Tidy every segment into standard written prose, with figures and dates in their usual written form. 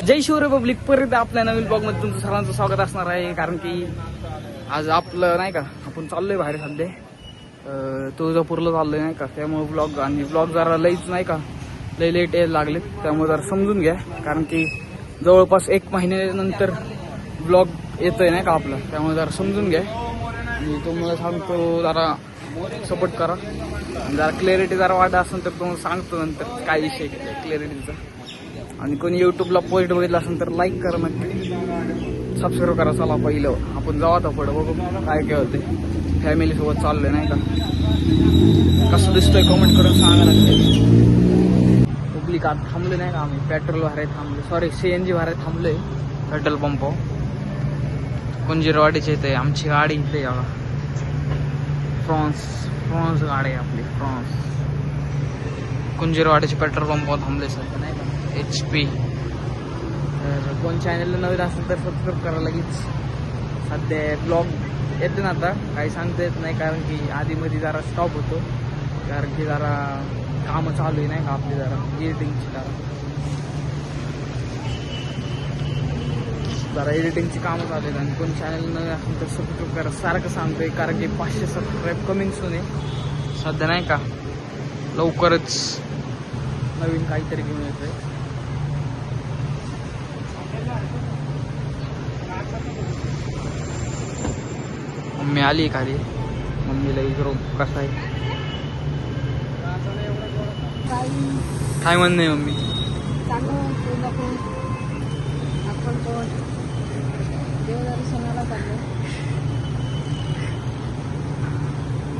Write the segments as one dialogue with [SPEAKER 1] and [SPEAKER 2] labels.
[SPEAKER 1] जय Shiv Republic. परत आपल्या नवीन blog मध्ये तुमचं सर्वांचं स्वागत असणार आहे. कारण की आज आपलं नाही का आपण चाललोय बाहेर सध्या तुळजापूरला चाललोय नाही का. त्यामुळे ब्लॉग जरा लईच नाही का लई लेट यायला लागले. त्यामुळे जरा समजून घ्या. कारण की जवळपास 1 महिन्यानंतर ब्लॉग येतोय नाही का आपला. त्यामुळे जरा समजून घ्या. आणि तुम्हाला सांगतो जरा सपोर्ट करा. जरा क्लॅरिटी जरा वाटत असेल तर तुम्हाला सांगतो नंतर काय विषय क्लॅरिटीचा. आणि कोणी यूट्यूबला पोस्ट बघितलं असेल तर लाईक करा नक्की. सबस्क्राईब करा. चला पहिलं आपण जाऊ आता पुढं बघू काय काय होते. फॅमिलीसोबत चाललोय नाही का. कसं दिसतोय कमेंट करून सांगा नक्की. पब्लिक आता थांबले नाही का. आम्ही पेट्रोल भरायला थांबलो. सॉरी CNG भरायला थांबलोय पेट्रोल पंपावर. कुंजीरवाडीच्या इथे आमची गाडी इथे यावा. फ्रान्स गाडी आहे आपली. फ्रान्स कुंजीरवाडीच्या पेट्रोल पंपावर थांबले सर नाही का. HP. तर कोण चॅनलला नवीन असेल तर सबस्क्राईब करा लगेच. सध्या ब्लॉग येते ना आता काही सांगता येत नाही. कारण की आधीमध्ये जरा स्टॉप होतो. कारण की जरा कामं चालू आहे नाही का आपली जरा एडिटिंगची जरा एडिटिंगची कामं चालू आहेत. आणि कोण चॅनल नवीन असेल तर सबस्क्राईब करा. सारखं सांगतोय कारण की 500 सबस्क्राईब कमिंग सून आहे सध्या नाही का. लवकरच नवीन काहीतरी घेऊन येतोय. मम्मी आली खाली. मम्मीला इकडं कसं आहे काय म्हणणं आहे मम्मी.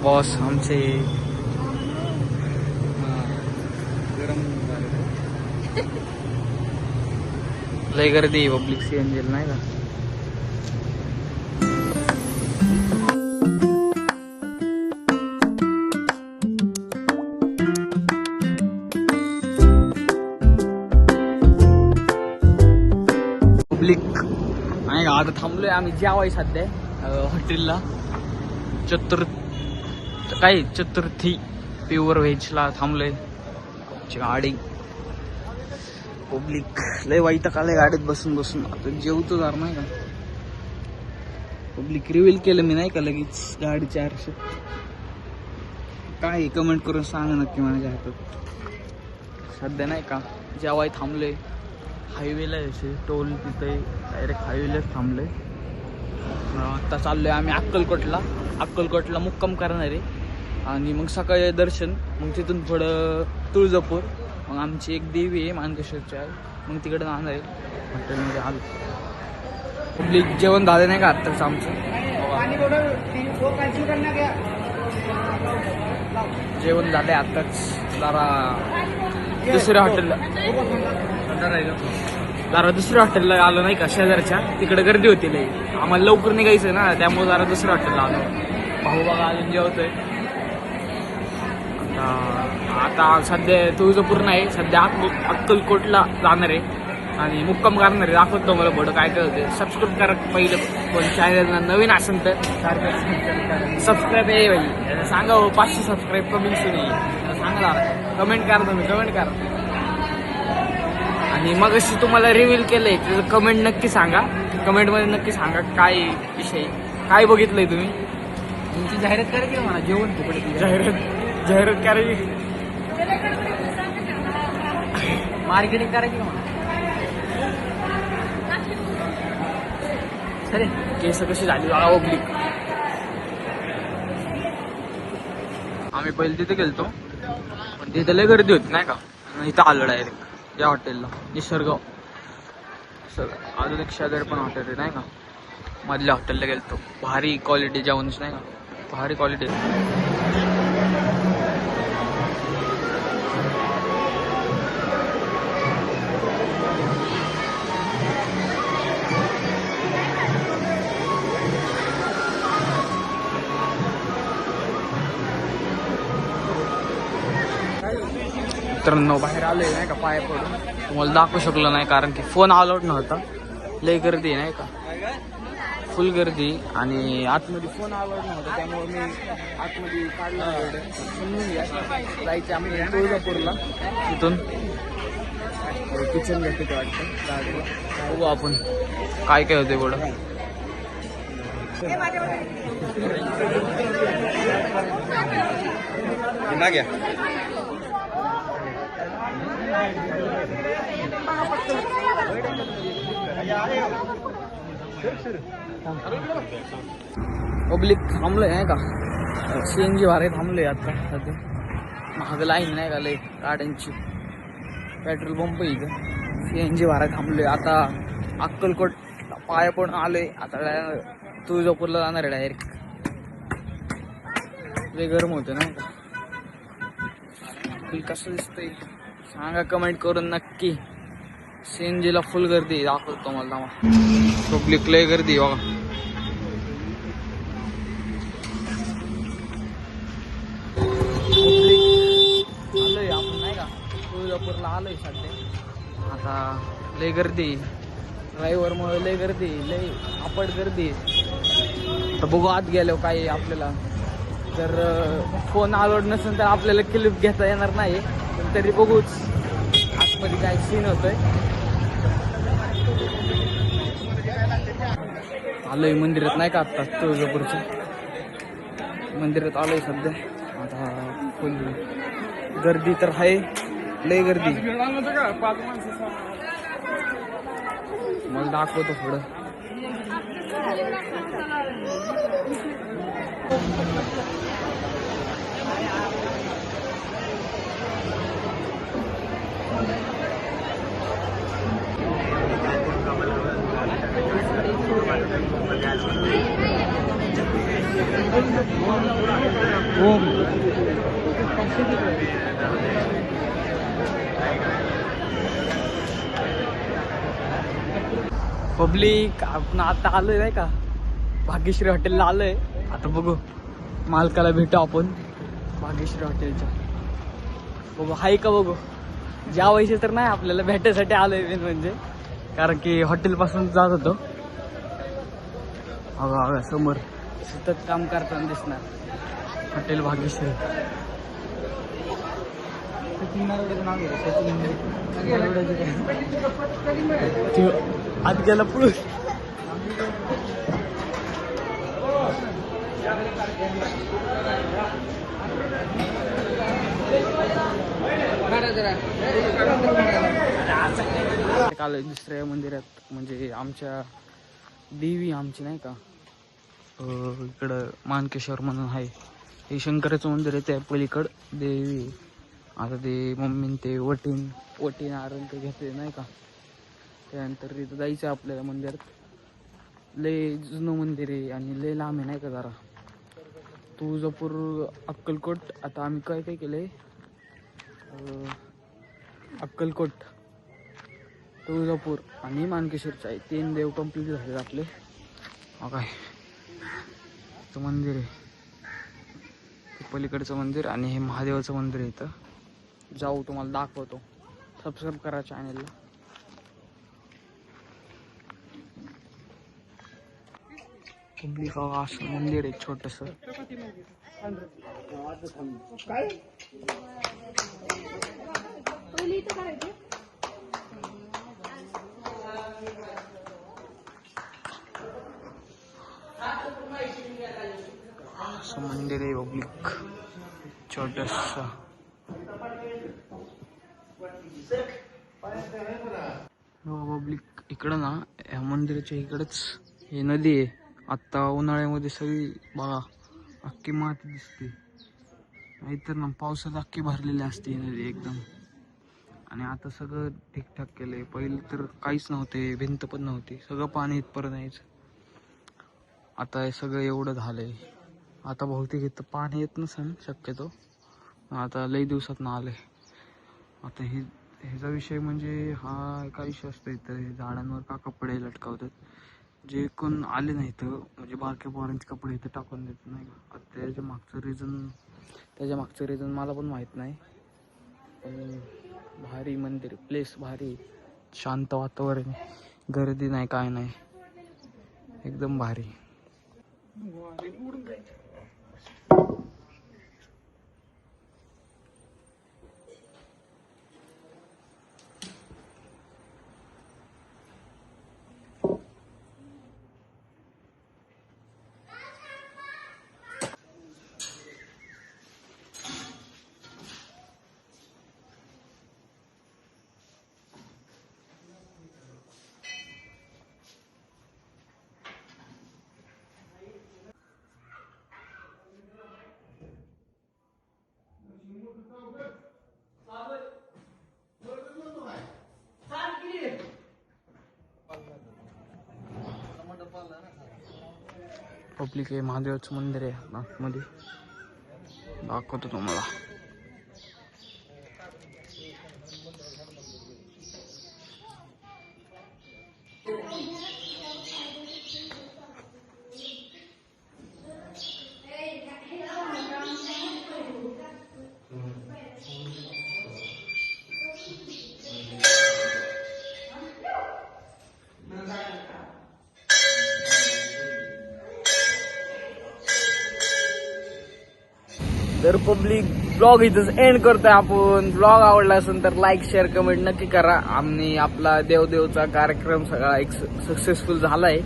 [SPEAKER 1] बॉस आमचे गरम लय गर्दी पब्लिक CNG नाही का. पब्लिक नाही का. आता थांबलोय आम्ही जेवाय सध्या हॉटेलला. चतुर्थी प्युअर व्हेजला थांबलोय. गाडी पब्लिक लय वाईट आलंय गाडीत बसून. आता जेवतो जर नाही का. पब्लिक रिव्हील केलं मी नाही का लगेच गाडीच्या आरशात. काय कमेंट करून सांगा नक्की माझ्या हातात. सध्या नाही का जेवाय थांबलोय हायवेला. असे टोल तिथे डायरेक्ट हायवेलाच थांबलोय. आता चाललोय आम्ही अक्कलकोटला मुक्काम करणार आहे. आणि मग सकाळी दर्शन. मग तिथून पुढं तुळजापूर. मग आमची एक देवी आहे मानकेश्वरची आहे. मग तिकडे जाणार आहे हॉटेलमध्ये आलो. पब्लिक जेवण झालं नाही का आत्ताच आमचं. जेवण झालंय आत्ताच. जरा दुसऱ्या हॉटेलला आलो नाही का शेजारच्या. तिकडे गर्दी होती लई. आम्हाला लवकर निघायचं ना त्यामुळे जरा दुसऱ्या हॉटेलला आलो. भाऊ बघा अजून जेवतोय. आता सध्या तुळजापूर नाही सध्या अक्कलकोटला जाणार आहे. आणि मुक्काम करणार आहे. दाखवतो मला पुढं काय काय होते. सबस्क्राईब करा पहिलं. कोण चॅनलला नवीन असेल तर सबस्क्राईब आहे भाई. सांगा हो 500 सबस्क्राईब कमी सांगा. कमेंट करा तुम्ही. कमेंट करा. आणि मग अशी तुम्हाला रिव्हील केलंय त्याचं कमेंट नक्की सांगा. कमेंटमध्ये नक्की सांगा काय विषय काय बघितलंय तुम्ही. तुमची जाहिरात करायची म्हणा. जेवण फुकट जाहिरात करायची. मार्केटिंग करायची म्हणा. सरे केस कशी झाली बघा पब्लिक. आम्ही पहिले तिथे गेलतो पण तिथे लय गर्दी होती नाही का. इथं आलो डायरेक्ट या हॉटेलला निसर्ग. अजून एक शेजारी पण हॉटेल आहे नाही का. मधल्या हॉटेलला गेलतो. भारी क्वालिटी जेवणच नाही का. भारी क्वालिटी. मित्रांनो बाहेर आलोय नाही का. पाय पडून तुम्हाला दाखवू शकलो नाही कारण की फोन अलाउड नव्हता. लय गर्दी नाही का. फुल गर्दी. आणि आतमध्ये फोन अलाउड नव्हता त्यामुळे मी आतमध्ये काढला. समजून घ्या. जायचं आम्ही तुळजापूरला. तिथून किचन भेटते वाटतं गाडीला. बघू आपण काय काय होते पुढं. घ्या पब्लिक थांबलोय नाही का. CNG वारे थांबलोय आता सध्या. महाग लाईन नाही का लय गाड्यांची. पेट्रोल पंप इथं CNG वारा थांबलोय आता. अक्कलकोट पाया पण आलोय आता. तुळजापूरला जाणार आहे डायरेक्ट. लय गरम होतं नाही का. कसं दिसतंय सांगा कमेंट करून नक्की. CNG ला फुल गर्दी दाखवतो मला. पब्लिक लय गर्दी बघा. आलोय आपण नाही का तुळजापूरला आलोय सध्या. आता लय गर्दी ड्रायव्हरमुळे लय गर्दी लय आपट गर्दी. तर बघू आत गेलो काय आपल्याला. जर फोन अलाउड नसेल तर आपल्याला क्लिप घेता येणार नाही. पण तरी बघूच आतमध्ये काय सीन होतोय. आलोय मंदिरात नाही का आता तुळजापूरच्या मंदिरात आलोय सध्या. आता फुल गर्दी तर आहे लय गर्दी. मला दाखवतो पुढं. पब्लिक आपण आता आलोय नाही का भाग्यश्री हॉटेलला आलोय. आता बघू मालकाला भेटू आपण भाग्यश्री हॉटेलच्या. बघू हाय का बघू. जेवायचे तर नाही आपल्याला भेटायसाठी आलोय मेन म्हणजे. कारण की हॉटेल पासून जात होतो. अगं समोर सतत काम करताना दिसणार हॉटेल भाग्यश्री. आत गेला पुढे. काल दुसऱ्या मंदिरात म्हणजे आमच्या देवी आमची नाही का इकडं मानकेश्वर म्हणून आहे. हे शंकराचं मंदिर आहे. त्या पलीकडं देवी. आता ते मम्मीन ते वटीन आरण ते घेतले नाही का. त्यानंतर तिथं जायचं आपल्याला मंदिरात. लय जुनं मंदिर आहे आणि लय लांब आहे नाही का जरा. तुळजापूर अक्कलकोट. आता आम्ही काय काय केलंय अक्कलकोट तुळजापूर आणि मानकेश्वरचं आहे. 3 देव कंप्लीट झाले आपले. काय मंदिर आहे पलीकडचं मंदिर आणि हे महादेवाचं मंदिर आहे. इथं जाऊ तुम्हाला दाखवतो. सबस्क्राईब करा चॅनलला. असं मंदिर आहे छोटस. असं मंदिर आहे पब्लिक छोटस. पब्लिक इकडं ना या मंदिराच्या इकडंच ही नदी आहे. आत्ता उन्हाळ्यामध्ये सगळी बघा अख्खी माती दिसते. नाहीतर ना पावसात अख्खी भरलेली असते ही नदी एकदम. आणि आता सगळं ठीकठाक केलंय. पहिले तर काहीच नव्हते. भिंत पण नव्हती. सगळं पाणी इथपर्यंत यायचं. आता हे सगळं एवढं झालंय. आता बहुतेक इथं पाणी येत नसेल शक्यतो. आता लई दिवसात ना आलंय. आता ह्याचा विषय म्हणजे हा काय विषय असतो इथं. हे झाडांवर का कपडे लटकावतात. जे कोण आले नाही तर म्हणजे बारक्या पोरांचे कपडे इथं टाकून देत नाही का. त्याच्या मागचं रिझन मला पण माहीत नाही. पण भारी मंदिर प्लेस भारी. शांत वातावरण. गर्दी नाही काय नाही. एकदम भारी. पब्लिक आहे. महादेवाचं मंदिर आहे आतमध्ये, दाखवतो तुम्हाला. तर पब्लिक ब्लॉग इथंच एंड करतोय आपण. ब्लॉग आवडला असेल तर लाईक शेअर कमेंट नक्की करा. आणि आपला देवदेवचा कार्यक्रम सगळा एक सक्सेसफुल झालाय.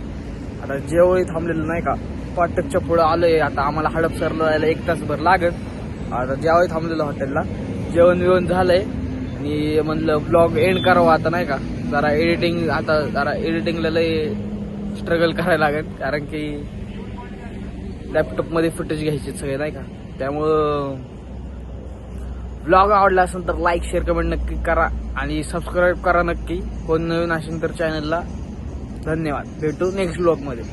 [SPEAKER 1] आता जेवळी थांबलेलं नाही का, पाटकच्या पुढं आलोय. आता आम्हाला हडपसरला जायला 1 तासभर लागत. आता जेवळी थांबलेलं हॉटेलला, जेवण बिवण झालंय. आणि म्हणलं ब्लॉग एंड करावं आता नाही का. जरा एडिटिंगला लय स्ट्रगल करायला लागेल, कारण की लॅपटॉपमध्ये फुटेज घ्यायचे सगळे नाही का. त्यामुळं ब्लॉग आवडला असेल तर लाईक शेअर कमेंट नक्की करा आणि सबस्क्राईब करा नक्की. कोण नवीन असेल तर चॅनलला. धन्यवाद. भेटू नेक्स्ट ब्लॉगमध्ये.